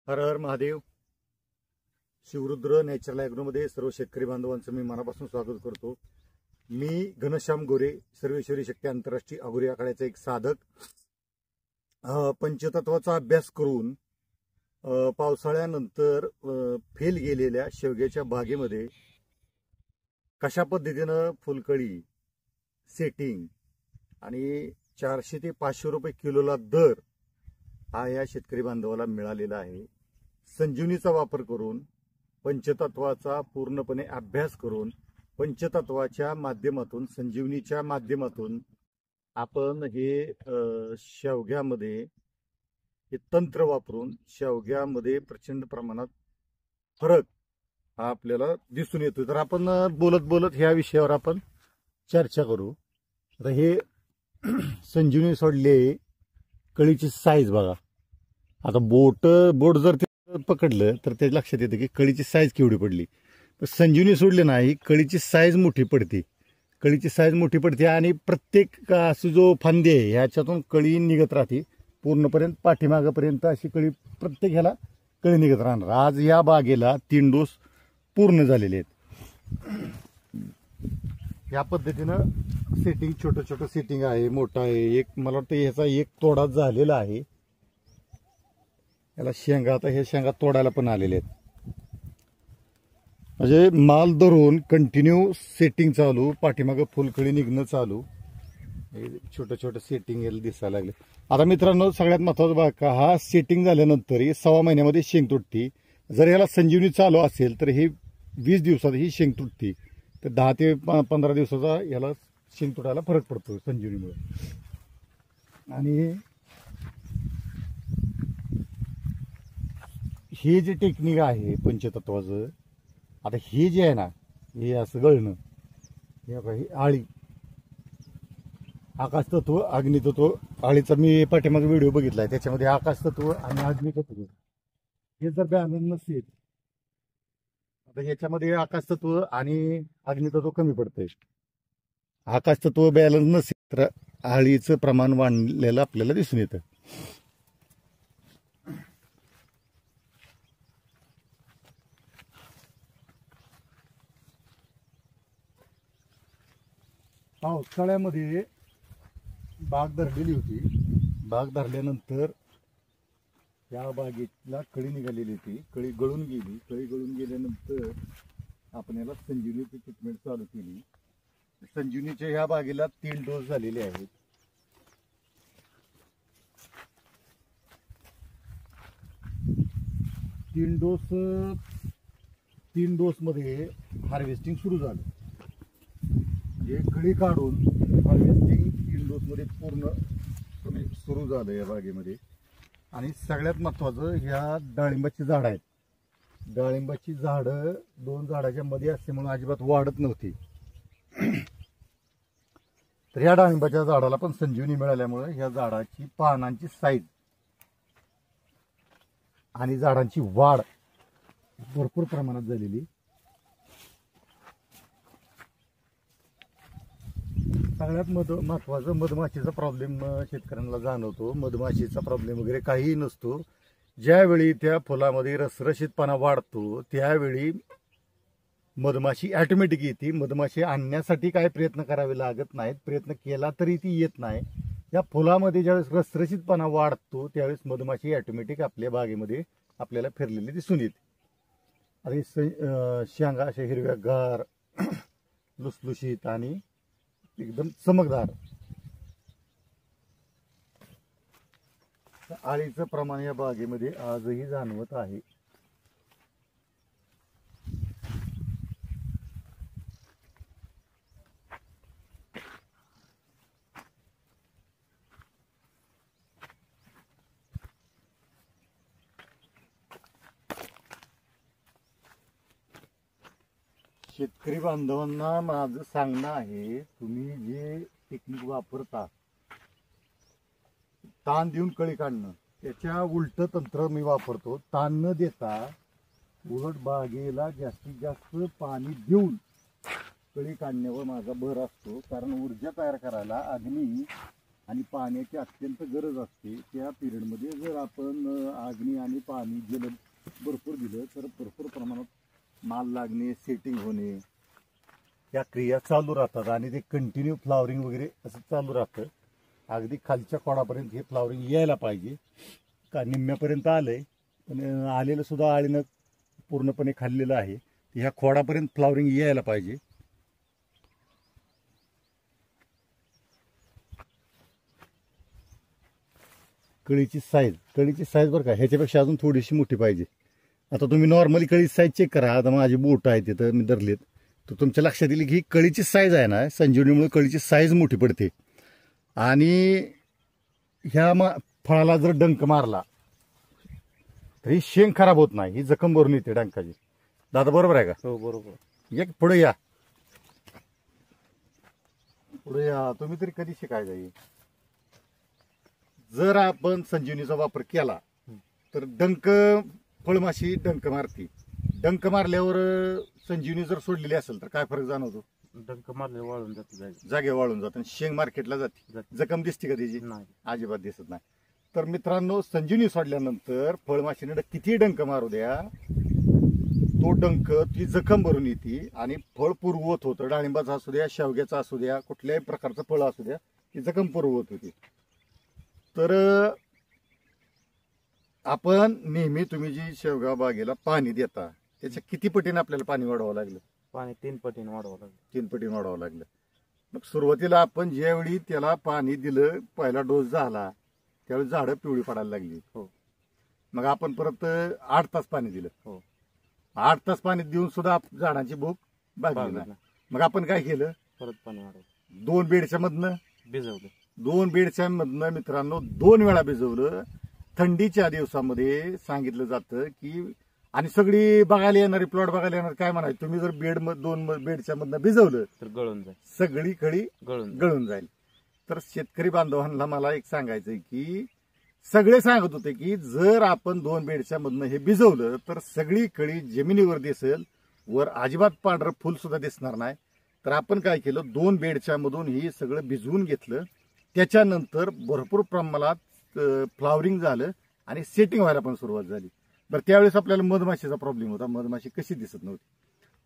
हर हर Mahadev. Shivarudra natural ॲग्रोमध्ये सर्व शेतकरी बांधवांचं मी मनापासून स्वागत करतो. मी घनश्याम गोरे, सर्वेश्वरी शक्ती आंतरराष्ट्रीय अघोरी आखाड्याचा एक साधक. पंचतत्वाचा अभ्यास करून पावसाळ्यानंतर फेल गेलेल्या शेवग्याच्या बागेमध्ये कशा पद्धतीनं फुलकळी, सेटिंग आणि 400 ते 500 रुपये किलोला दर हा या शेतकरी बांधवाला मिळालेला आहे. संजीवनीचा वापर करून, पंचतत्वाचा पूर्णपणे अभ्यास करून, पंचतत्वाच्या माध्यमातून, संजीवनीच्या माध्यमातून आपण हे शेवग्यामध्ये हे तंत्र वापरून शेवग्यामध्ये प्रचंड प्रमाणात फरक हा आपल्याला दिसून येतो. तर आपण बोलत बोलत ह्या विषयावर आपण चर्चा करू. तर हे संजीवनी सोडले कळीची साईज बघा. आता बोट जर ते पकडलं तर ते लक्षात येतं की कळीची साईज केवढी पडली. तर संजीवनी सोडले नाही, कळीची साईज मोठी पडते. कळीची साईज मोठी पडते आणि प्रत्येक असं जो फांदे आहे ह्याच्यातून कळी निघत राहते पूर्णपर्यंत पाठीमागपर्यंत. अशी कळी प्रत्येक ह्याला कळी निघत राहणार. आज या बागेला 3 डोस पूर्ण झालेले आहेत. या पद्धतीनं सेटिंग, छोटं छोटं सेटिंग आहे, मोठं आहे. एक मला वाटतं ह्याचा एक तोडा झालेला आहे. याला शेंगा, आता हे शेंगा तोडायला पण आलेले आहेत. म्हणजे माल धरून कंटिन्यू सेटिंग चालू, पाठीमागं फुलकळी निघणं चालू. हे छोटं छोटं सेटिंग याला दिसायला लागले. आता मित्रांनो, सगळ्यात महत्वाचा भाग का, हा सेटिंग झाल्यानंतर ही 6 महिन्यामध्ये शेंग तुटती. जर याला संजीवनी चालू असेल तर हे 20 दिवसात ही शेंग तुटती. तर 10 ते 15 दिवसाचा याला शेंग तुटायला फरक पडतो संजीवनीमुळे. आणि हे जे टेक्निक आहे पंचतत्वाचं, आता हे जे आहे ना, हे असं गळणं, हे आळी, आकाशतत्व, अग्नितत्व. आळीचा मी पाठीमागे व्हिडिओ बघितलाय, त्याच्यामध्ये आकाशतत्व आणि अग्नितत्व हे जर बॅलन्स नसेल, आता ह्याच्यामध्ये आकाशतत्व आणि अग्नितत्व कमी पडतंय. आकाशतत्व बॅलन्स नसेल तर आळीचं प्रमाण वाढलेलं आपल्याला दिसून येतं. पावसाळ्यामध्ये बाग धरलेली होती. बाग धरल्यानंतर या बागेला कळी निघालेली होती. कळी गळून गेली. कळी गळून गेल्यानंतर आपण याला संजीवनीची ट्रीटमेंट चालू केली. संजीवनीच्या ह्या बागेला 3 डोस झालेले आहेत. तीन डोस मध्ये हार्वेस्टिंग सुरू झालं. म्हणजे कळी काढून हार्वेस्टिंग 3 डोस मध्ये पूर्ण सुरू झालं या बागेमध्ये. आणि सगळ्यात महत्वाचं, ह्या डाळिंबाची झाडं आहेत. डाळिंबाची झाडं 2 झाडाच्या मध्ये असल्यामुळे अजिबात वाढत नव्हती. तर ह्या डाळिंबाच्या झाडाला पण संजीवनी मिळाल्यामुळे ह्या झाडाची पानांची साईज आणि झाडांची वाढ भरपूर प्रमाणात झालेली. सगळ्यात महत्वाचं, मधमाशीचा प्रॉब्लेम शेतकऱ्यांना जाणवतो. मधमाशीचा प्रॉब्लेम वगैरे काहीही नसतो. ज्यावेळी त्या फुलामध्ये रसरशीतपणा वाढतो त्यावेळी मधमाशी ऑटोमॅटिक येते. मधमाशी आणण्यासाठी काय प्रयत्न करावे लागत नाहीत. प्रयत्न केला तरी ती येत नाही. या फुलामध्ये ज्यावेळेस रसरशीतपणा वाढतो त्यावेळेस मधमाशी ऑटोमॅटिक आपल्या बागेमध्ये आपल्याला फिरलेली दिसून येते. आणि शेंगा अशा हिरव्यागार, लुसलुशीत आणि एकदम चमकदार. आळीचं प्रमाण या बागेमध्ये आजही जाणवत आहे. शेतकरी बांधवांना माझं सांगणं आहे, तुम्ही जे टेक्निक वापरता, ताण देऊन कळी काढणं, त्याच्या उलट तंत्र मी वापरतो. ताण न देता उलट बागेला जास्तीत जास्त पाणी देऊन कळी काढण्यावर माझा भर असतो. कारण ऊर्जा तयार करायला अग्नी आणि पाण्याची अत्यंत गरज असते, त्या पिरियडमध्ये जर आपण अग्नी आणि पाणी जल भरपूर दिलं तर भरपूर प्रमाणात माल लागणे, सेटिंग होणे, या क्रिया चालू राहतात आणि ते कंटिन्यू फ्लावरिंग वगैरे असं चालू राहतं. अगदी खालच्या खोडापर्यंत हे फ्लावरिंग यायला पाहिजे. का निम्म्यापर्यंत आलंय, पण आलेलं सुद्धा आळीनं पूर्णपणे खाल्लेलं आहे. ह्या खोडापर्यंत फ्लावरिंग यायला पाहिजे. कळीची साईज बरं का ह्याच्यापेक्षा अजून थोडीशी मोठी पाहिजे. आता तुम्ही नॉर्मली कळीची साईज चेक करा. आता माझी बोट आहे तिथं मी धरलेत, तर तुमच्या लक्षात येईल की ही कळीची साईज आहे ना, संजीवनीमुळे कळीची साईज मोठी पडते. आणि ह्या फळाला जर डंक मारला तर ही शेंग खराब होत नाही, ही जखम भरून येते डंकाची. दादा बरोबर आहे का? हो बरोबर. एक पुढे या, पुढे या. तुम्ही तरी कधी शिकायचं आहे? जर आपण संजीवनीचा वापर केला तर डंक, फळमाशी डंक मारते. डंक मारल्यावर संजीवनी जर सोडलेली असेल तर काय फरक जाणवतो? डंक मारले वाळून जाते, जागे वाळून जाते, शेंग मार्केटला जाते. जखम दिसते का त्याची? नाही, अजिबात दिसत नाही. तर मित्रांनो, संजीवनी सोडल्यानंतर फळमाशीने किती डंक मारू द्या, तो डंक ती जखम भरून येते आणि फळ पुरवत होतं. डाळिंबाचा असू द्या, शेवग्याचा असू द्या, कुठल्याही प्रकारचं फळ असू द्या, ती जखम पुरवत होती. तर आपण नेहमी तुम्ही जी शेवगा बागेला पाणी देता त्याच्या किती पटीने आपल्याला पाणी वाढवावं लागलं? पाणी 3 पटीने वाढवावं लागलं. 3 पटीने वाढवावं लागलं. मग सुरुवातीला आपण ज्यावेळी त्याला पाणी दिलं, पहिला डोस झाला, त्यावेळी झाडं पिवळी पडायला लागली. हो. मग आपण परत 8 तास पाणी दिलं. हो. 8 तास पाणी देऊन सुद्धा झाडांची भूक भागली नाही. मग आपण काय केलं? परत पाणी वाढवलं. 2 बेडच्या मधनं भिजवलं. 2 बेडच्या मधनं मित्रांनो 2 वेळा भिजवलं. थंडीच्या दिवसामध्ये सांगितलं जातं की, आणि सगळी बघायला येणारी, प्लॉट बघायला येणार काय म्हणायचं, तुम्ही जर 2 बेडच्या मधनं भिजवलं तर गळून जाईल, सगळी कळी गळून जाईल. तर शेतकरी बांधवांना मला एक सांगायचंय की, सगळे सांगत होते की जर आपण 2 बेडच्या मधनं हे भिजवलं तर सगळी कळी जमिनीवर दिसेल, वर अजिबात पांढरं फुल सुद्धा दिसणार नाही. तर आपण काय केलं, 2 बेडच्या मधून ही सगळं भिजवून घेतलं. त्याच्यानंतर भरपूर प्रमाणात फ्लावरिंग झालं आणि सेटिंग व्हायला पण सुरुवात झाली. बरं, त्यावेळेस आपल्याला मधमाशीचा प्रॉब्लेम होता, मधमाशी कशी दिसत नव्हती.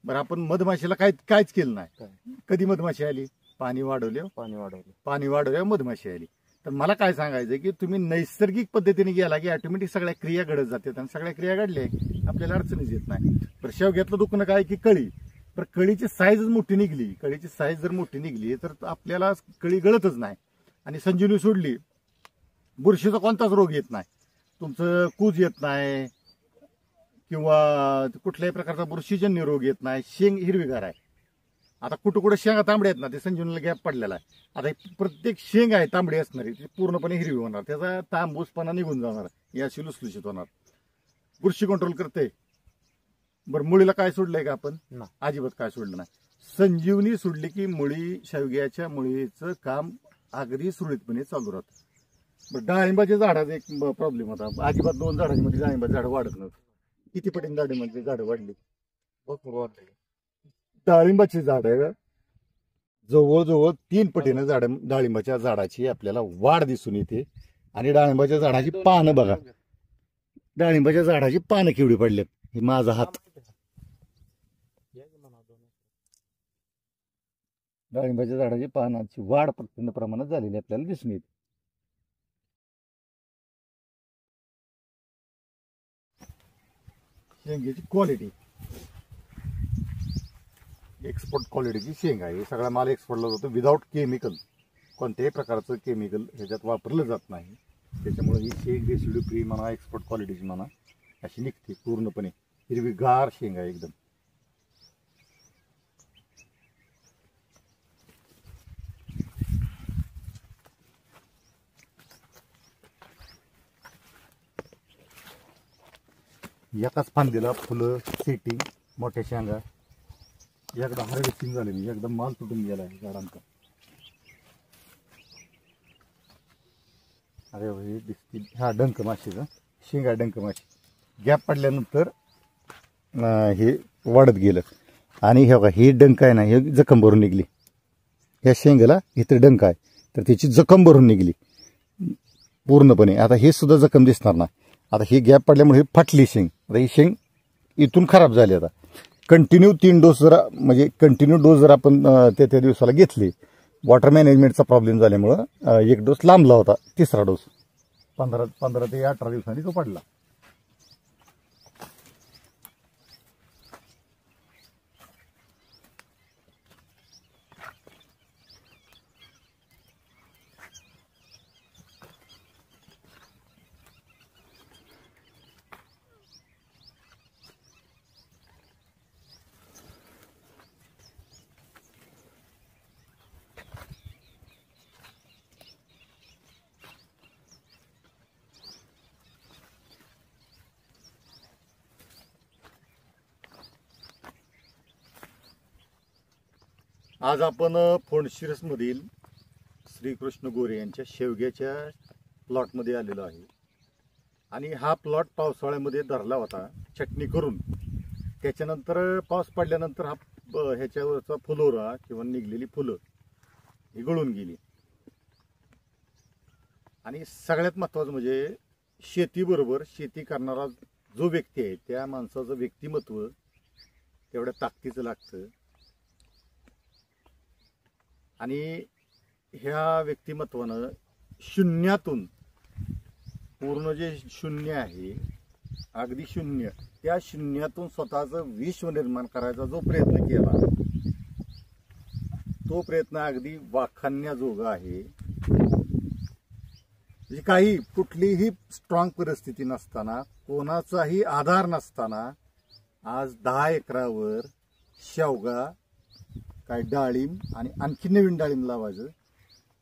बरं, आपण मधमाशीला काहीच केलं नाही. कधी मधमाशी आली? पाणी वाढवल्या मधमाशी आली. तर मला काय सांगायचं की, तुम्ही नैसर्गिक पद्धतीने गेला की ऑटोमॅटिक सगळ्या क्रिया घडत जातात, आणि सगळ्या क्रिया घडल्या आपल्याला अडचणीच येत नाही. तर शेवग्यातलं दुखणं काय की कळी, तर कळीची साईजच मोठी निघली. कळीची साईज जर मोठी निघली तर आपल्याला कळी गळतच नाही. आणि संजीवनी सोडली, बुरशीचा कोणताच रोग येत नाही, तुमचं कूज येत नाही किंवा कुठल्याही प्रकारचा बुरशीजन्य रोग येत नाही. शेंग हिरवीगार आहे. आता कुठं शेंगा तांबड्या आहेत ना, ते संजीवनीला गॅप पडलेला आहे. आता प्रत्येक शेंग आहे तांबडी असणारी, ती पूर्णपणे हिरवी होणार, त्याचा तांबूसपणा निघून जाणार, याची लुसलुशीत होणार. बुरशी कंट्रोल करते. बरं, मुळीला काय सोडलंय का आपण? अजिबात काय सोडलं नाही. संजीवनी सोडली की मुळी, शेवग्याच्या मुळीचं काम अगदी सुरळीतपणे चालू राहतं. बरं, डाळिंबाच्या झाडाचा एक प्रॉब्लेम होता, अजिबात 2 झाडांच्या मध्ये डाळिंबाचं झाड वाढत नव्हतं. किती पटीने डाळिंबाची झाडं वाढली? भरपूर वाढली. डाळिंबाची झाडं जवळजवळ 3 पटीने डाळिंबाच्या झाडाची आपल्याला वाढ दिसून येते. आणि डाळिंबाच्या झाडाची पानं बघा, डाळिंबाच्या झाडाची पानं केवढी पडलेत. हे माझा हात, डाळिंबाच्या झाडाची पानाची वाढ प्रचंड प्रमाणात झालेली आपल्याला दिसून येते. शेंगेची क्वालिटी एक्सपोर्ट क्वालिटीची शेंग आहे. सगळा माल एक्सपोर्टला जातो विदाऊट केमिकल. कोणत्याही प्रकारचं केमिकल ह्याच्यात वापरलं जात नाही. त्याच्यामुळे ही शेंग रेसिड्यू फ्री म्हणा, एक्सपोर्ट क्वालिटीची म्हणा, अशी निघते. पूर्णपणे हिरवीगार शेंग आहे एकदम. एकाच फांदीला फुलं, सेटिंग, मोठ्या शेंगा, एकदा हार्वेस्टिंग झालेली, एकदम माल तुटून गेला आहे झाडांचा. अरे हे दिसते, हा डंक माशीचा शेंगा, डंक माशी गॅप पडल्यानंतर हे वाढत गेलं. आणि हे बघा, हे डंक आहे ना, हे जखम भरून निघली. ह्या शेंगाला इथं डंक आहे, तर त्याची जखम भरून निघली पूर्णपणे. आता हे सुद्धा जखम दिसणार नाही. आता ही गॅप पडल्यामुळे ही फाटली शेंग. आता ही शेंग इथून खराब झाली. आता कंटिन्यू 3 डोस जर म्हणजे कंटिन्यू डोस जर आपण त्या दिवसाला घेतले, वॉटर मॅनेजमेंटचा प्रॉब्लेम झाल्यामुळं 1 डोस लांबला होता. 3रा डोस 15 ते 18 दिवसांनी तो पडला. आज आपण फोंडशिरसमधील श्रीकृष्ण गोरे यांच्या शेवग्याच्या प्लॉटमध्ये आलेलो आहे. आणि हा प्लॉट पावसाळ्यामध्ये धरला होता चटणी करून. त्याच्यानंतर पाऊस पडल्यानंतर हा ह्याच्यावरचा फुलोरा किंवा निघलेली फुलं ही गळून गेली. आणि सगळ्यात महत्त्वाचं म्हणजे शेतीबरोबर शेती करणारा जो व्यक्ती आहे त्या माणसाचं व्यक्तिमत्व तेवढ्या ताकदीचं लागतं. आणि ह्या व्यक्तिमत्वानं शून्यातून पूर्ण जे शून्य आहे, अगदी शून्य, त्या शून्यातून स्वतःचं विश्व निर्माण करायचा जो प्रयत्न केला तो प्रयत्न अगदी वाखाणण्याजोगा आहे. म्हणजे काही कुठलीही स्ट्रॉंग परिस्थिती नसताना, कोणाचाही आधार नसताना आज 10 एकरावर शेवगा, काय डाळिंब आणि आणखी नवीन डाळिंब लावायचं.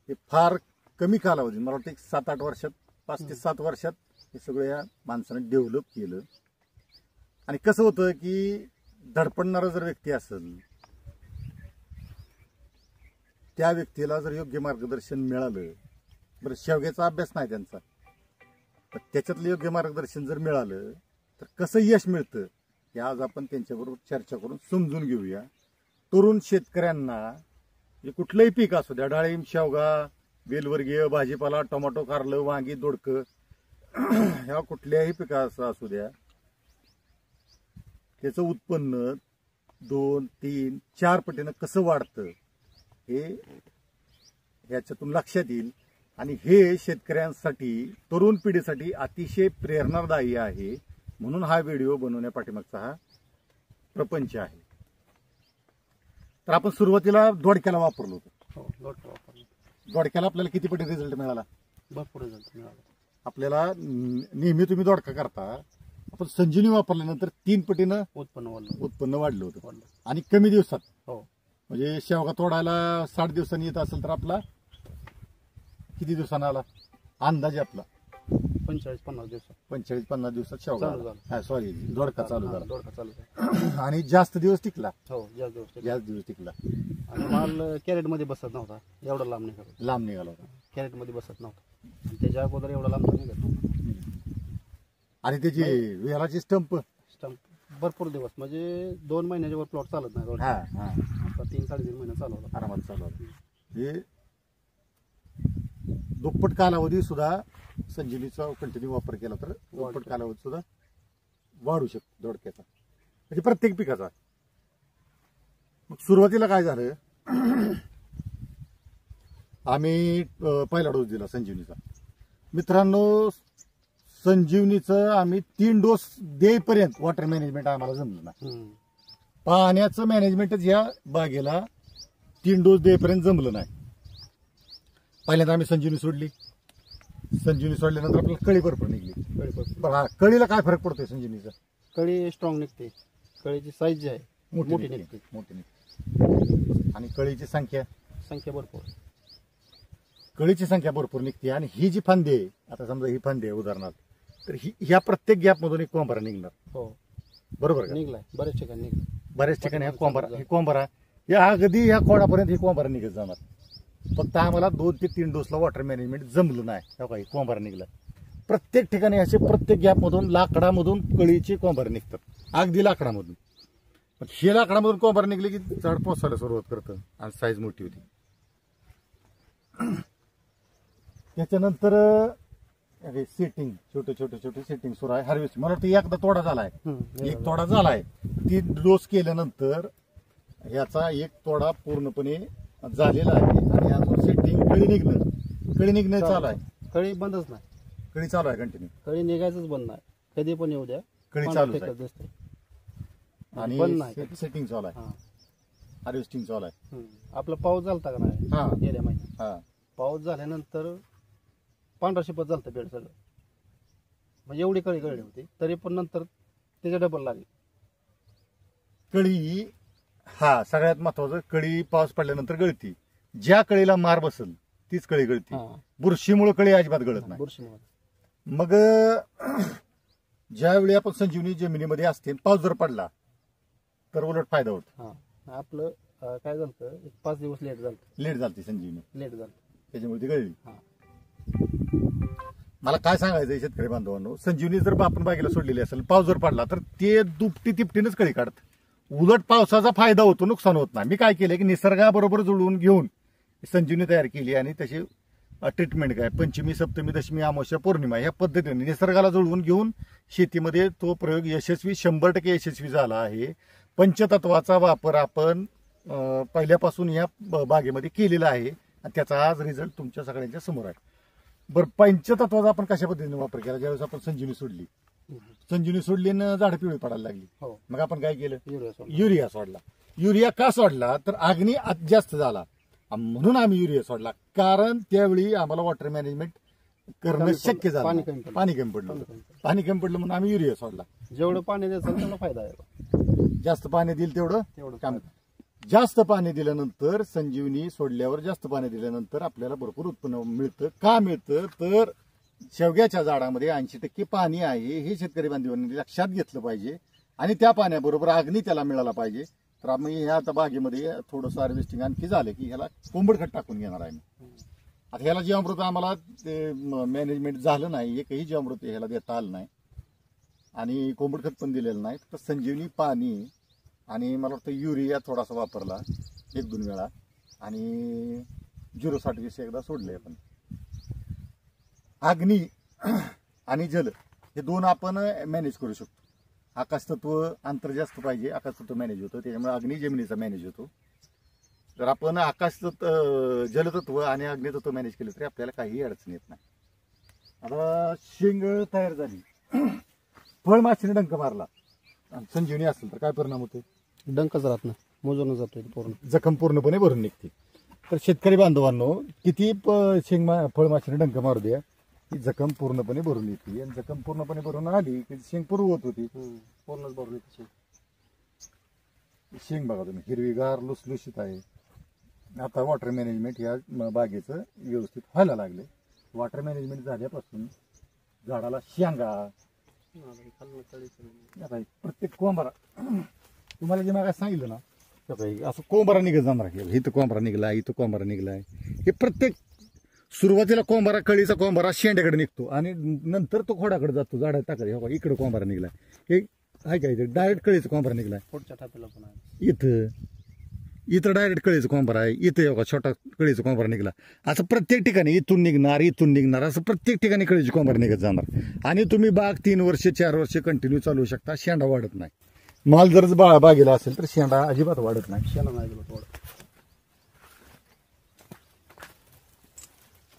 हे फार कमी कालावधी, मला वाटतं 7-8 वर्षात, 5 ते 7 वर्षात हे सगळं या माणसाने डेव्हलप केलं. आणि कसं होतं की धडपडणारा जर व्यक्ती असेल, त्या व्यक्तीला जर योग्य मार्गदर्शन मिळालं, बरं शेवग्याचा अभ्यास नाही त्यांचा, तर त्याच्यातलं योग्य मार्गदर्शन जर मिळालं तर कसं यश मिळतं हे आज आपण त्यांच्याबरोबर चर्चा करून समजून घेऊया. तरुण शेतकऱ्यांना म्हणजे कुठलंही पीक असू द्या, डाळिंब, शेवगा, वेलवर्गीय भाजीपाला, टोमॅटो, कारलं, वांगी, दोडकं, ह्या कुठल्याही पिकाचं असू द्या, त्याचं उत्पन्न 2, 3, 4 पटीनं कसं वाढतं हे ह्याच्यातून लक्षात येईल. आणि हे शेतकऱ्यांसाठी, तरुण पिढीसाठी अतिशय प्रेरणादायी आहे. म्हणून हा व्हिडिओ बनवण्या पाठीमागचा हा प्रपंच आहे. तर आपण सुरुवातीला दोडक्याला वापरलो होतो. दोडक्याला आपल्याला किती पटी रिझल्ट मिळाला? भरपूर रिझल्ट मिळाला. आपल्याला नेहमी तुम्ही दोडका करता, आपण संजीवनी वापरल्यानंतर 3 पटीनं उत्पन्न वाढलं होतं. आणि कमी दिवसात. हो. म्हणजे शेवगा तोडायला 60 दिवसांनी येत असेल तर आपला किती दिवसांना आला अंदाजे? आपला 45-50 दिवसात. 45-50 दिवसात शेवगा, सॉरी, दोडका चालू झाला. आणि जास्त दिवस टिकला. हो, जास्त दिवस टिकला. आणि माल कॅरेट मध्ये बसत नव्हता, एवढा लांब निघाला होता. कॅरेट मध्ये बसत नव्हता. त्याच्या अगोदर एवढा लांब निघत नव्हता. आणि त्याची वेलाची स्टंप भरपूर दिवस, म्हणजे 2 महिन्याच्या वर प्लॉट चालत नाही. 3-3.5 महिने चालवला, आरामात चालवला. हे दुप्पट कालावधी सुद्धा संजीवनीचा कंटिन्यू वापर केला तर दुप्पट कालावधी सुद्धा वाढू शकतो दोडक्याचा, म्हणजे प्रत्येक पिकाचा. मग सुरुवातीला काय झालं, आम्ही पहिला डोस दिला संजीवनीचा. मित्रांनो, संजीवनीचं आम्ही 3 डोस देईपर्यंत वॉटर मॅनेजमेंट आम्हाला जमलं नाही. पाण्याचं मॅनेजमेंटच या बागेला 3 डोस देईपर्यंत जमलं नाही. पहिल्यांदा आम्ही संजीवनी सोडली. संजीवनी सोडल्यानंतर आपल्याला कळी भरपूर निघली. बरं, कळीला काय फरक पडतोय संजीवनीचा? कळी स्ट्रॉंग निघते. कळीची साईज जी आहे मोठी निघते. आणि कळीची संख्या भरपूर, कळीची संख्या भरपूर निघते. आणि ही जी फांदी आहे, आता समजा ही फांदी आहे उदाहरणार्थ, तर ह्या प्रत्येक गॅप मधून एक कोंबारा निघणार. हो, बरोबर, निघलाय. बऱ्याच ठिकाणी निघला. बऱ्याच ठिकाणी हा कोंबारा या अगदी ह्या खोडापर्यंत ही कोंबारा निघत जाणार. फक्त आम्हाला 2 ते 3 डोसला वॉटर मॅनेजमेंट जमलं नाही. काही कोंबारा निघला. प्रत्येक ठिकाणी असे प्रत्येक गॅप मधून लाकडामधून कळीचे कोंबारे निघतात, अगदी लाकडामधून. हे लाकडामधून कोंबारा निघले की झाड पोसायला सुरुवात करतं आणि साईज मोठी होती. त्याच्यानंतर सेटिंग छोटे छोटे छोटे सेटिंग सुरू आहे. हार्वेस्ट मला वाटतं एकदा तोडा झालाय, एक तोडा झालाय. ती डोस केल्यानंतर याचा एक तोडा पूर्णपणे झालेला आहे आणि अजून सेटिंग कळी निघणं चालू आहे. कळी बंदच नाही, कळी चालू आहे कंटिन्यू. कळी निघायचंच बंद नाही, कधी पण येऊ द्या कळी चालू आहे दिसते आणि बंद नाही. सेटिंग चालू आहे, हार्वेस्टिंग चालू आहे. आपला पाऊस झालता का नाही गेल्या महिन्यात, पाऊस झाल्यानंतर पांढरा शिपत झालतं बेड सगळं, म्हणजे एवढी कळी गळली होती तरी पण नंतर त्याच्या डबल लागली कळी. सगळ्यात महत्वाचं, कळी पाऊस पडल्यानंतर गळती. ज्या कळीला मार बसल तीच कळी गळती. बुरशीमुळे कळी अजिबात गळत नाही. बुरशीमुळे मग ज्यावेळी आपण संजीवनी जमिनीमध्ये असते, पाऊस जर पडला तर उलट फायदा होतो. आपलं काय झालं, एक 5 दिवस लेट झालती संजीवनी, झालं त्याच्यामुळे ती गळली. मला काय सांगायचं शेतकरी बांधवांनो, संजीवनी जर आपण बागेला सोडलेली असेल, पाऊस जर पडला तर ते दुपटी तिपटीनच कळी काढत. उलट पावसाचा फायदा होतो, नुकसान होत नाही. मी काय केलं की निसर्गाबरोबर जुळवून घेऊन संजीवनी तयार केली आणि तशी ट्रीटमेंट काय पंचमी, सप्तमी, दशमी, अमावस्या, पौर्णिमा या पद्धतीने निसर्गाला जुळवून घेऊन शेतीमध्ये तो प्रयोग यशस्वी 100% यशस्वी झाला आहे. पंचतत्वाचा वापर आपण पहिल्यापासून या बागेमध्ये केलेला आहे आणि त्याचा आज रिझल्ट तुमच्या सगळ्यांच्या समोर आहे. बरं, पंचतत्वाचा आपण कशा पद्धतीने वापर केला? ज्यावेळेस आपण संजीवनी सोडली आणि झाडं पिवळी पडायला लागली, मग आपण काय केलं? युरिया सोडला. युरिया का सोडला तर अग्नी जास्त झाला म्हणून आम्ही युरिया सोडला. कारण त्यावेळी आम्हाला वॉटर मॅनेजमेंट करणं शक्य झालं, पाणी कमी पडलं म्हणून आम्ही युरिया सोडला. जेवढं पाणी द्यायचं तेवढा फायदा आहे. जास्त पाणी दिलं तेवढं काम. जास्त पाणी दिल्यानंतर, संजीवनी सोडल्यावर जास्त पाणी दिल्यानंतर आपल्याला भरपूर उत्पन्न मिळतं. का मिळतं तर शेवग्याच्या झाडामध्ये 80% पाणी आहे हे शेतकरी बांधवांनी लक्षात घेतलं पाहिजे आणि त्या पाण्याबरोबर अग्नी त्याला मिळाला पाहिजे. तर आम्ही ह्या आता बागेमध्ये थोडंसं हार्वेस्टिंग आणखी झालं की ह्याला कोंबड खत टाकून घेणार आहे. आता ह्याला जीवामृत आम्हाला मॅनेजमेंट झालं नाही, एकही जीवामृत ह्याला देता आलं नाही आणि कोंबड खत पण दिलेलं नाही. तर संजीवनी पाणी आणि मला वाटतं युरिया थोडासा वापरला 1-2 वेळा आणि 0-60-20 एकदा सोडले आपण. अग्नी आणि जल हे 2 आपण मॅनेज करू शकतो. आकाशतत्व अंतर जास्त पाहिजे, आकाशतत्व मॅनेज होतं, त्याच्यामुळे अग्नी जमिनीचा मॅनेज होतो. जर आपण जलतत्व आणि अग्नितत्व मॅनेज केलं तरी आपल्याला काही अडचण येत नाही. आता शेंग तयार झाली, फळमाशीने डंक मारला, संजीवनी असेल तर काय परिणाम होतो? डंकच राहत नाही, मोजून जातो पूर्ण, जखम पूर्णपणे भरून निघते. तर शेतकरी बांधवांनो, किती फळमाशीने डंक मारू द्या, ही जखम पूर्णपणे भरून येते आणि जखम पूर्णपणे भरून आली की शेंग पुरवत होती, पूर्णच भरून येते. शेंग बघा तुम्ही, हिरवीगार लुसलुशीत आहे. आता वॉटर मॅनेजमेंट या बागेचं व्यवस्थित व्हायला लागले. वॉटर मॅनेजमेंट झाल्यापासून झाडाला शेंगा, प्रत्येक कोंबरा, तुम्हाला जे मला सांगितलं ना, असं कोंबरा निघत जाणार. इथं कोंबरा निघला, इथं कोंबरा निघलाय. हे प्रत्येक सुरुवातीला कोंबरा, कळीचा कोंबरा शेंड्याकडे निघतो आणि नंतर तो खोडाकडे जातो, झाडात टाकायला. इकडे कोंबरा निघलाय, हे आहे का, इथे डायरेक्ट कळीचा कोंबरा निघलाय. पुढच्या टापीला पण आहे, इथं डायरेक्ट कळीचा कोंबरा आहे. इथं छोटा कळीचा कोंबरा निघला. असं प्रत्येक ठिकाणी इथून निघणार, असं प्रत्येक ठिकाणी कळीची कोंबरा निघत जाणार. आणि तुम्ही बाग 3 वर्ष 4 वर्ष कंटिन्यू चालवू शकता, शेंडा वाढत नाही. माल जर बागेला असेल तर शेंडा अजिबात वाढत नाही. शेंडा नाही अजिबात वाढत.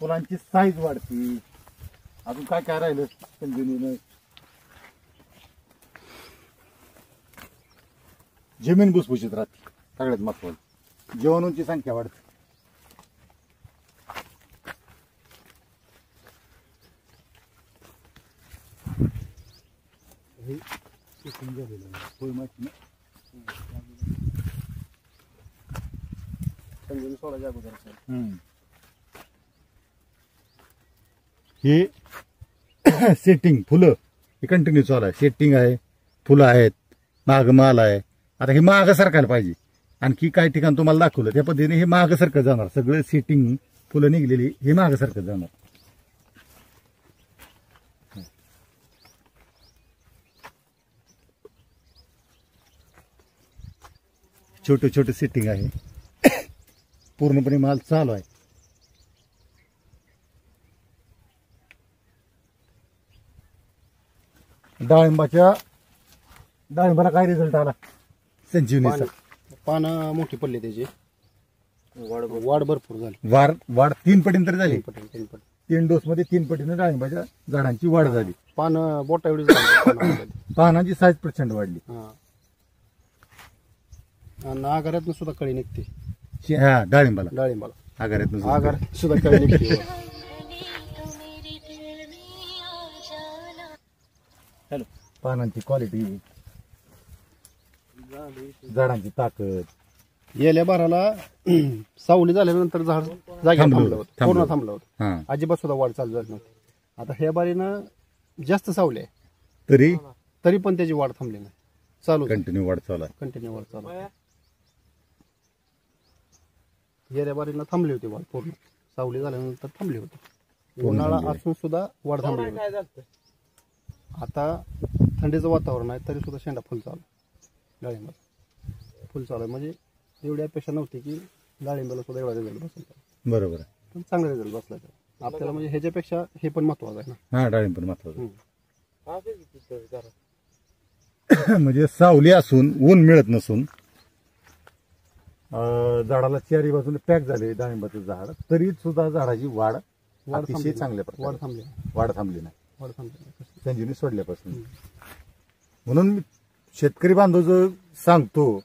फुलांची साईज वाढती. अजून काय काय राहिलं संजीवनीनं? जमीन भुसभुशीत राहते, सगळ्यात महत्वाचं. जीवाणूंची संख्या वाढते. संजीवनी सोडायच्या अगोदर हे सेटिंग फुलं हे कंटिन्यू चालू आहे. सेटिंग आहे, फुलं आहेत, माग माल आहे. आता हे मागं सरकायला पाहिजे. आणखी काही ठिकाण तुम्हाला दाखवलं त्या पद्धतीने हे मागं सरकत जाणार. सगळं सेटिंग फुलं निघलेली हे मागं सरकत जाणार. छोटे छोटे सेटिंग आहे, पूर्णपणे माल चालू आहे. डाळिंबाला काय रिझल्ट आला संजीवनीचा? पानं मोठी पडली त्याची, वाढ भरपूर झाली. वाढ 3 पटीने तरी झाली. 3 पट 3 डोस मध्ये 3 पटीने डाळिंबाच्या झाडांची वाढ झाली. पानं बोटा एवढी झाली. पानांची साईज प्रचंड वाढली. आणि आगारातून सुद्धा कळी निघते. डाळिंबाला आगारात सुद्धा कळी निघते. पानांची क्वालिटी, झाडांची ताकद. गेल्या बाराला सावली झाल्यानंतर झाड जागेवर थांबलं होतं, पूर्ण थांबलं होतं. अजिबात सुद्धा वाढ चालू झाली नव्हती. आता ह्या बारीनं जास्त सावली आहे तरी पण त्याची वाढ थांबली नाही, चालू कंटिन्यू वाढ चालू आहे. गेल्या बारीनं थांबली होती वाढ पूर्ण, सावली झाल्यानंतर थांबली होती. उन्हाळा असून सुद्धा वाढ थांबली होती. आता थंडीचं वातावरण आहे तरी सुद्धा शेंडा फुल चालू, डाळिंबाला फुल चालू आहे. म्हणजे एवढी अपेक्षा नव्हती की डाळिंबाला सुद्धा एवढा रिझल्ट बसला. बरोबर आहे, पण चांगला रिझल्ट बसला आपल्याला. म्हणजे ह्याच्यापेक्षा हे पण महत्वाचं आहे ना. डाळिंब पण महत्वाचं. म्हणजे सावली असून ऊन मिळत नसून झाडाला चारी बाजूने पॅक झाले डाळिंबाचं झाड, तरी सुद्धा झाडाची वाढ अतिशय चांगल्या प्रकारे वाढ थांबली नाही संजीवनी सोडल्यापासून. म्हणून मी शेतकरी बांधव जो सांगतो,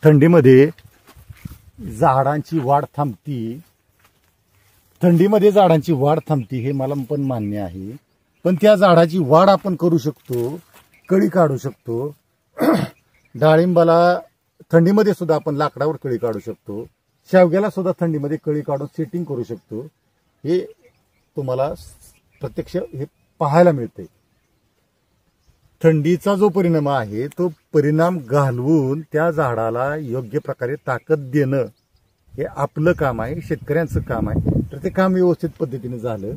थंडीमध्ये झाडांची वाढ थांबती, हे मला पण मान्य आहे. पण त्या झाडाची वाढ आपण करू शकतो, कळी काढू शकतो. डाळिंबाला थंडीमध्ये सुद्धा आपण लाकडावर कळी काढू शकतो. शेवग्याला सुद्धा थंडीमध्ये कळी काढून सेटिंग करू शकतो. हे तुम्हाला प्रत्यक्ष हे पाहायला मिळते. थंडीचा जो परिणाम आहे तो परिणाम घालवून त्या झाडाला योग्य प्रकारे ताकद देणं हे आपलं काम आहे, शेतकऱ्यांचं काम आहे. तर ते काम व्यवस्थित पद्धतीने झालं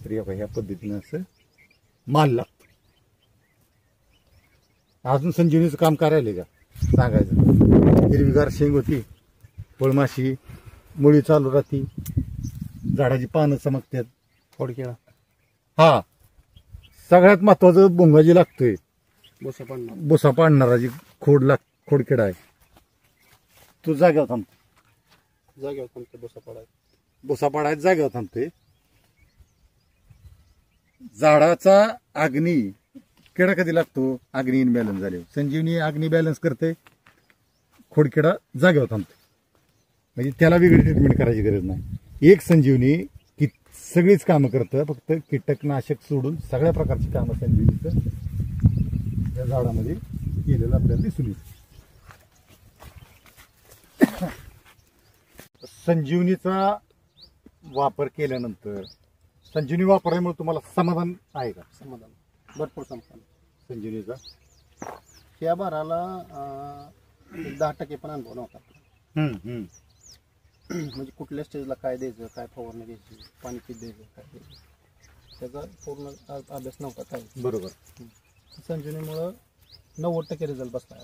तर ह्या पद्धतीने असं माल लागतो. अजून संजीवनीचं काम करायला का सांगायचं? हिरवीगार शेंग होती, फळमाशी, मुळी चालू राहती, झाडाची पानं चमकतात, खोडकिडा. हा सगळ्यात महत्वाचं भोंगाजी लागतोय, बोसा पाडणारा जी खोडकिडा आहे तो जाग्यावर थांबतो. बोसा पाडायचा जाग्यावर थांबतोय. झाडाचा अग्नी किडा कधी लागतो? अग्नी इनबॅलन्स झाले. संजीवनी अग्नी बॅलन्स करते, खोडकिडा जाग्यावर थांबतो. म्हणजे त्याला वेगळी ट्रीटमेंट करायची गरज नाही. एक संजीवनी सगळीच कामं करतं, फक्त कीटकनाशक सोडून सगळ्या प्रकारची कामं संजीवनीचं या झाडामध्ये केलेलं आपल्याला दिसून येतं. संजीवनीचा वापर केल्यानंतर, संजीवनी वापरल्यामुळे तुम्हाला समाधान आहे का? समाधान, भरपूर समाधान संजीवनीचा. या बाराला 10% पण अनुभव नव्हता. म्हणजे कुठल्या स्टेजला काय द्यायचं, काय फवारणी द्यायची, पाणी किती द्यायचं, काय द्यायचं, त्याचा पूर्ण अभ्यास नव्हता काय. बरोबर. संजीवनीमुळं 90% रिझल्ट बसला.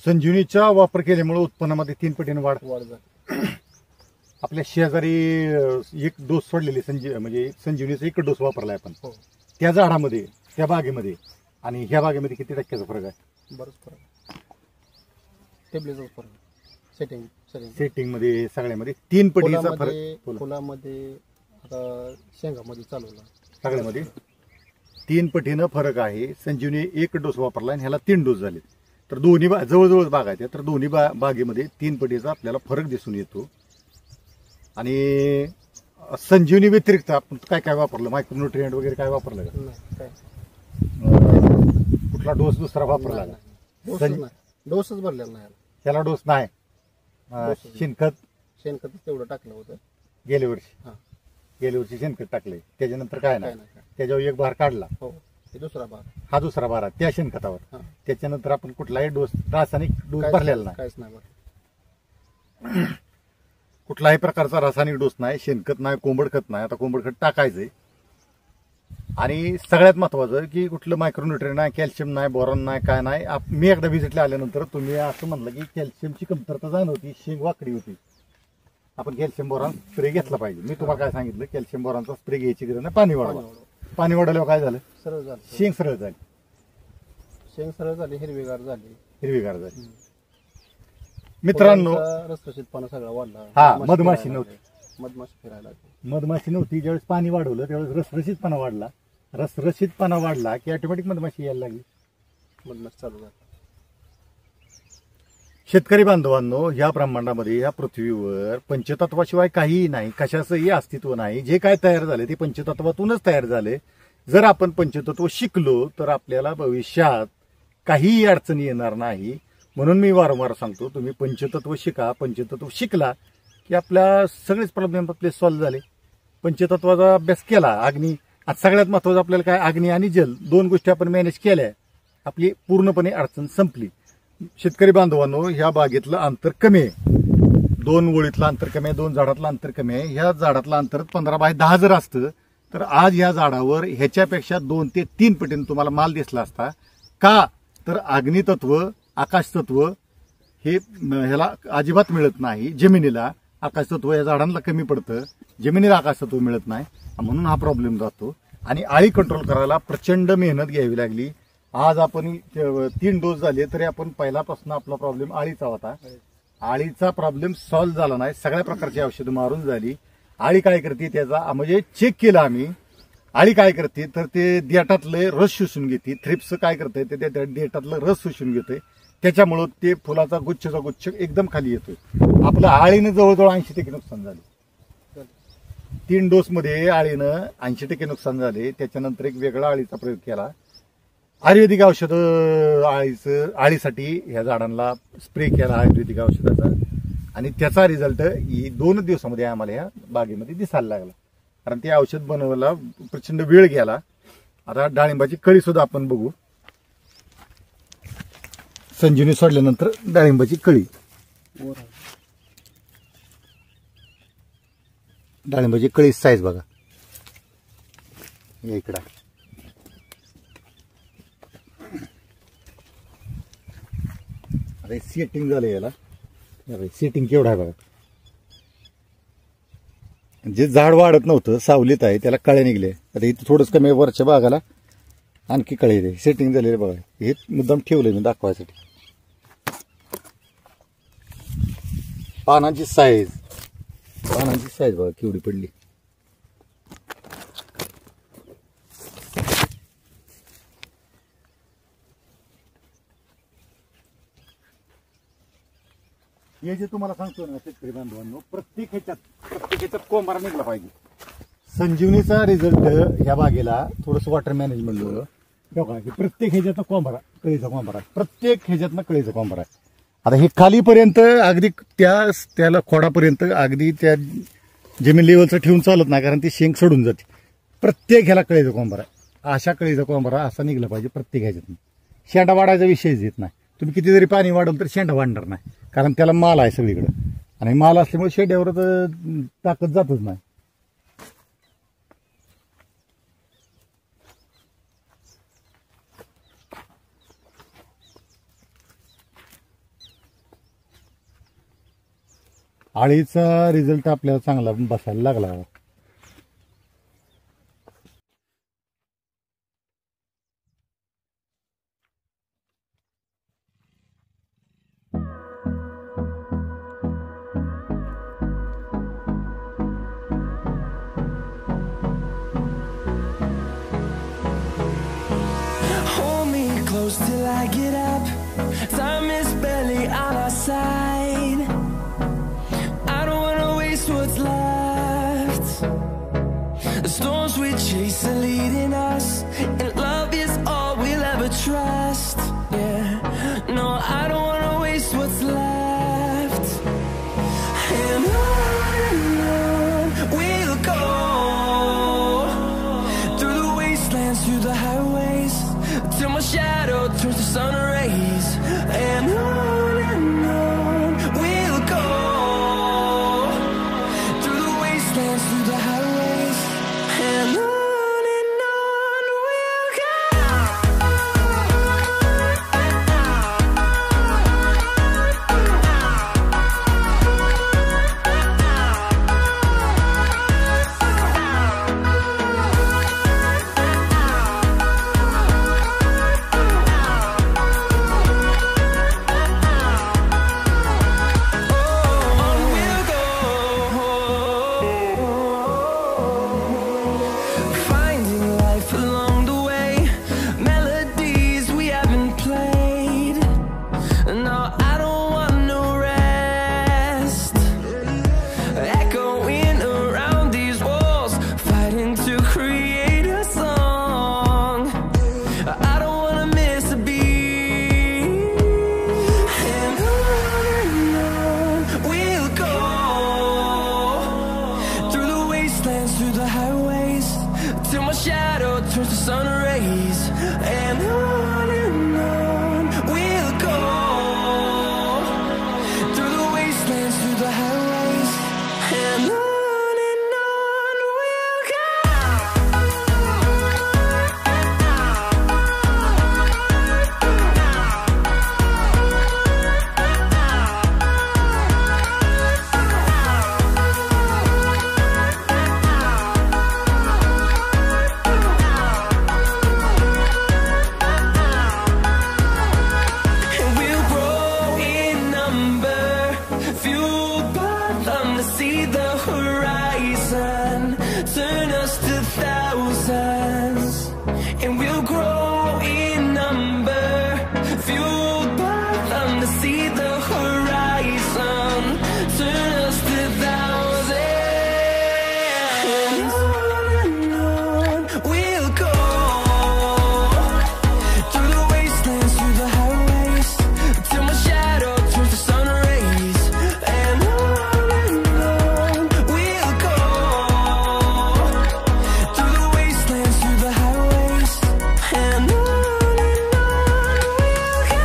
संजीवनीचा वापर केल्यामुळे उत्पन्नामध्ये 3 पटीने वाढ झाली. आपल्या शेजारी एक डोस सोडलेली म्हणजे संजीवनीचा 1 डोस वापरलाय आपण. त्या झाडामध्ये, त्या बागेमध्ये आणि ह्या बागेमध्ये किती टक्क्याचा फरक आहे? बरंच फरक आहे. टेबलेचा फरक, सेटिंग मध्ये सगळ्यामध्ये 3 पटीचा फरक. फुलामध्ये आता शेंगामध्ये चालवला, सगळ्यामध्ये 3 पटीनं फरक आहे. संजीवनी 1 डोस वापरला आणि ह्याला 3 डोस झाले. तर दोन्ही जवळजवळ बाग आहेत, तर दोन्ही बागेमध्ये 3 पटीचा आपल्याला फरक दिसून येतो. आणि संजीवनी व्यतिरिक्त आपण काय काय वापरलं? मायक्रोन्यूट्रिएंट वगैरे काय वापरलं का? कुठला डोस दुसरा वापरला का? डोसच भरलेला नाही. त्याला डोस नाही. शेणखत तेवढं टाकलं होतं गेल्या वर्षी शेणखत टाकलंय. त्याच्यानंतर काय नाही, त्याच्यावर 1 बार काढला. दुसरा बार, हा दुसरा बार त्या शेणखतावर. त्याच्यानंतर आपण कुठलाही डोस, रासायनिक डोस भरलेला नाही, काहीच नाही. कुठलाही प्रकारचा रासायनिक डोस नाही, शेणखत नाही, कोंबड खत नाही. आता कोंबड खत टाकायचंय. आणि सगळ्यात महत्वाचं की कुठलं मायक्रोन्यूट्रिएंट नाही, कॅल्शियम नाही, बोरॉन नाही, काय नाही. मी एकदा व्हिजिटला आल्यानंतर तुम्ही असं म्हणलं की कॅल्शियमची कमतरता जाणवती, शेंग वाकडी होती. आपण कॅल्शियम बोरॉन स्प्रे घेतला पाहिजे. मी तुम्हाला काय सांगितलं, कॅल्शियम बोरॉनचा स्प्रे घ्यायची गरज नाही, पाणी वाढवा. पाणी वाढवल्यावर काय झालं, सरळ झालं, शेंग सरळ झाली, शेंग सरळ झाली, हिरवीगार झाली, हिरवीगार झाली. मित्रांनो, रसरशीतपणा सगळा वाढला. हा, मधमाशी नव्हती, मधमाशी फिरायला लागली. मधमाशी नव्हती. ज्यावेळेस पाणी वाढवलं त्यावेळेस रसरशीतपणा वाढला. रसरशीतपणा वाढला की ऑटोमॅटिक मधमाशी यायला लागली, मधमाशी चालू झाली. शेतकरी बांधवांनो, या ब्रह्मांडामध्ये, या पृथ्वीवर पंचतत्वाशिवाय काहीही नाही, कशाचंही अस्तित्व नाही. जे काय तयार झाले ते पंचतत्वातूनच तयार झाले. जर आपण पंचतत्व शिकलो तर आपल्याला भविष्यात काहीही अडचणी येणार नाही. म्हणून मी वारंवार सांगतो, तुम्ही पंचतत्व शिका. पंचतत्व शिकला की आपल्या सगळेच प्रॉब्लेम आपले सॉल्व्ह झाले. पंचतत्वाचा अभ्यास केला, अग्नी, आज सगळ्यात महत्वाचं आपल्याला काय, अग्नी आणि जल, दोन गोष्टी आपण मॅनेज केल्या, आपली पूर्णपणे अडचण संपली. शेतकरी बांधवांनो, ह्या बागेतलं अंतर कमी आहे, 2 ओळीतलं अंतर कमी आहे, 2 झाडातलं अंतर कमी आहे. ह्या झाडातलं अंतर 15 बाय 10 जर असतं तर आज ह्या झाडावर ह्याच्यापेक्षा 2 ते 3 पटीने तुम्हाला माल दिसला असता. का तर अग्नितत्व, आकाशतत्व हे ह्याला अजिबात मिळत नाही. जमिनीला आकाशतत्व या झाडांना कमी पडतं, जमिनीला आकाशतत्व मिळत नाही, म्हणून हा प्रॉब्लेम जातो. आणि आळी कंट्रोल करायला प्रचंड मेहनत घ्यावी लागली. आज आपण 3 डोस झाले तरी आपण पहिल्यापासून आपला प्रॉब्लेम आळीचा होता. आळीचा प्रॉब्लेम सॉल्व्ह झाला नाही. सगळ्या प्रकारची औषधं मारून झाली. आळी काय करते त्याचा म्हणजे चेक केला आम्ही. आळी काय करते तर ते देठातले रस शोषून घेते. थ्रिप्स काय करते ते त्या देठातलं रस शोषून घेते, त्याच्यामुळं ते फुलाचा गुच्छचा गुच्छ एकदम खाली येतोय. आपलं आळीनं जवळजवळ 80% नुकसान झाले. 3 डोस मध्ये आळीनं 80% नुकसान झाले. त्याच्यानंतर एक वेगळा आळीचा प्रयोग केला. आयुर्वेदिक औषध आळीसाठी ह्या झाडांना स्प्रे केला आयुर्वेदिक औषधाचा, आणि त्याचा रिझल्ट 2 दिवसामध्ये आम्हाला ह्या बागेमध्ये दिसायला लागला. कारण ते औषध बनवायला प्रचंड वेळ गेला. आता डाळिंबाची कळी सुद्धा आपण बघू. संजीवनी सोडल्यानंतर डाळिंबाची कळी, डाळिंबाची कळी साईज बघा, इकडं सेटिंग झालं याला. सेटिंग केवढं आहे बघा. जे झाड वाढत नव्हतं, सावलीत आहे, त्याला कळे निघले. आता इथे थोडंच कमी, वरच्या भागाला आणखी कळे येते. सेटिंग झालेले बघा. हे मुद्दाम ठेवलंय मी दाखवायसाठी. पानांची साईज बघा केवढी पडली. हे जे तुम्हाला सांगतो ना शेतकरी बांधवांनो, प्रत्येक ह्याच्यात कोंबारा निघला पाहिजे. संजीवनीचा रिझल्ट ह्या बागेला थोडंसं वॉटर मॅनेजमेंट बघा की प्रत्येक ह्याच्यातनं कोंबारा, कळीचा कोंबारा, प्रत्येक ह्याच्यातनं कळीचा कोंबारा. आता हे खालीपर्यंत अगदी त्याला खोडापर्यंत अगदी त्या जमीन लेवलचं ठेवून चालत नाही, कारण ती शेंग सोडून जाते. प्रत्येक ह्याला कळीचा कोंबारा, अशा कळीचा कोंबारा असा निघला पाहिजे प्रत्येक ह्याच्यातनं. शेंडा वाढायचा विषयच येत नाही. तुम्ही किती जरी पाणी वाढवलं तर शेंडा वाढणार नाही, कारण त्याला माल आहे सगळीकडे, आणि माल असल्यामुळे शेंड्यावर तर ताकद जातच नाही. आळीचा रिझल्ट आपल्याला चांगला बसायला लागला. Till I get up, time is barely on our side. I don't wanna waste what's left. The storms we chase are leading us, and love is all we'll ever trust. Yeah, no, I don't wanna waste what's left. And on we'll go, through the wastelands, through the highways, till my shadow turns to sun rays. And on we'll go, through the wastelands, through the highways. And on we'll go. turns to sun rays, and on we'll go. Through the wastelands, through the highways, and on we'll go. Turn us to thousands, and we'll grow in number, fueled by them to see the horizon. Turn us to thousands, and on we'll go. Through the wastelands, through the highways, till my shadow turns to sun rays, and on we'll go. Through the wastelands, through the highways, and on we'll go.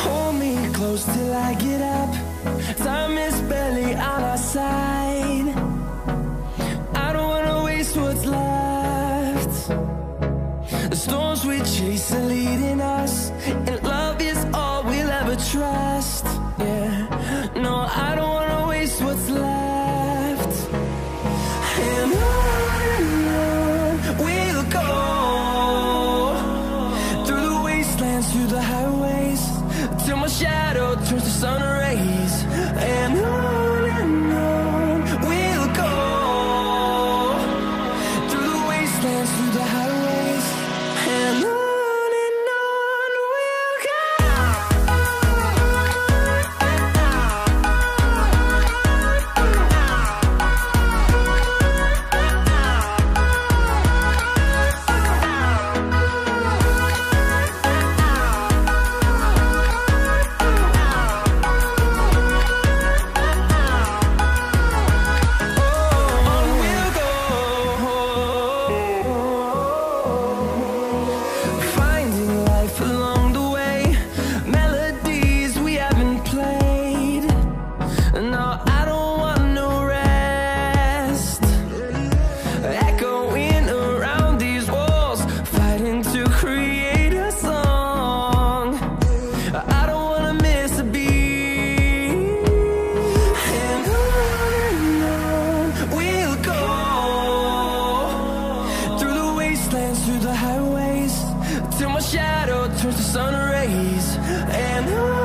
Hold me close till I get up. Time is barely on our side. I don't wanna waste what's left. The storms we chase are leading us, and love is all we'll ever trust. Yeah, no, I don't wanna waste what's left. And on we'll go. Through the wastelands, through the highways, till my shadow turns to sun rays, and on we'll go. Through the wastelands, through the highways, and on we'll go. Finding life along the way, melodies we haven't played. No, I don't want no rest. Echoing around these walls, fighting to create a song. I don't wanna miss a beat. And on we'll go. Through the wastelands, through the highways, till my shadow turns to sun rays, and on